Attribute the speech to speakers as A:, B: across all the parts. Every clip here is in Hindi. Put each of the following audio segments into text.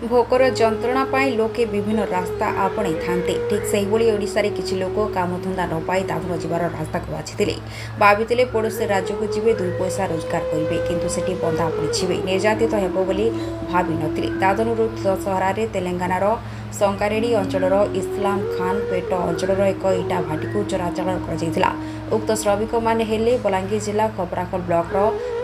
A: भोकर जंत्रणा पाई लोके विभिन्न रास्ता आपणे थांते ठीक से ओडिशारे किछि लोक कामधंदा न पाई दादन जीवार रास्ता को बाछिथिले भाबिथिले पड़ोसी राज्य को जिवे दुई पैसा रोजगार करिवे किंतु सेठी बंधा पड़िछिवे निर्यातित हेबो बोली भाबि नथिले दादन दशहरारे तेलंगानार संकारेडी अंचलर इस्लाम खान पेट अंचलर एक इटा भाटी को चोराचालान कर उक्त श्रमिक माने हेले बलांगीर जिला खपराखल ब्लॉक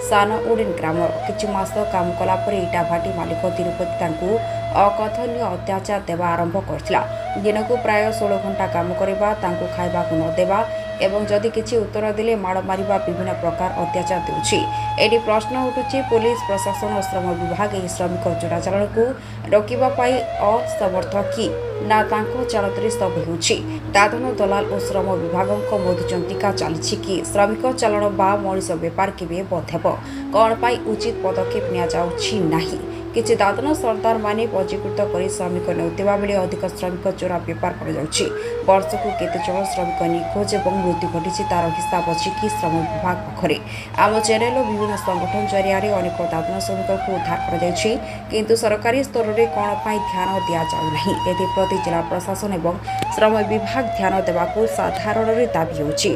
A: सान ओडेन ग्राम किछु मास काम कला परे इटा भाटी मालिक तिरुपति तांकू अकथनीय अत्याचार देवा आरंभ करथिला दिन को प्राय 16 घंटा काम करबा तांकू खाइबा को न देबा एवं जदि किछि उत्तर दिले माड़ मारिबा विभिन्न प्रकार अत्याचार देउछि एडी प्रश्न उठुछि पुलिस प्रशासन और श्रम विभाग एही श्रमिक चोराचालान को रोकिबा पाई असमर्थ कि ना तांको चालतरे सब हेउछि दादन दलाल और श्रम विभागक मधुचंतिका चली कि श्रमिक चालाण बा मनीष बेपार केबे बंद हेब कौन पाई उचित पदक्षेप निया जाउछि नाही किछि दादन सरदार माने पंजीकृत करी श्रमिक नेउतिबा बेले अधिक श्रमिक चोरा बेपार कर जाउछि वर्ष को केते जन श्रमिक निखोज एवं मृत्यु घटी तार हिसाब अछि कि श्रम विभाग पाखरे आम चैनल विभिन्न संगठन जरिया अनेक दादन श्रमिक को उद्धार कर जाउछि किंतु सरकारी स्तर रे कौन पाई ध्यान दिया जाउ नाही एथि प्रति जिला प्रशासन एवं श्रम विभाग ध्यान देबाकू साधारण रे दाबी होछि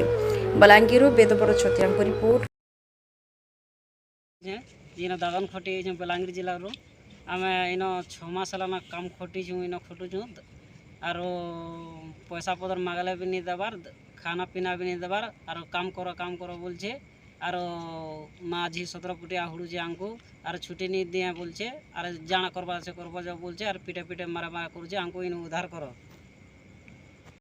A: बलांगीर वेदबर छत्रियां को रिपोर्ट
B: जेन दादन खटी बलांगीर जिला रो आम इन 6 मास हलाना काम खटीचु इन खटुचु आर पैसा पदर मागले भी नहीं देवार खाना पीना भी नहीं देवार आर काम करो बोलछे आर माझी 17 फुटिया हुड़ुचे आमको आर छुट्टी नहीं दिए बोलछे आर जाना करवा से करवा जा बोलछे आर पीटे पीटे मारा मारा करुचे आमको इन उद्धार करो।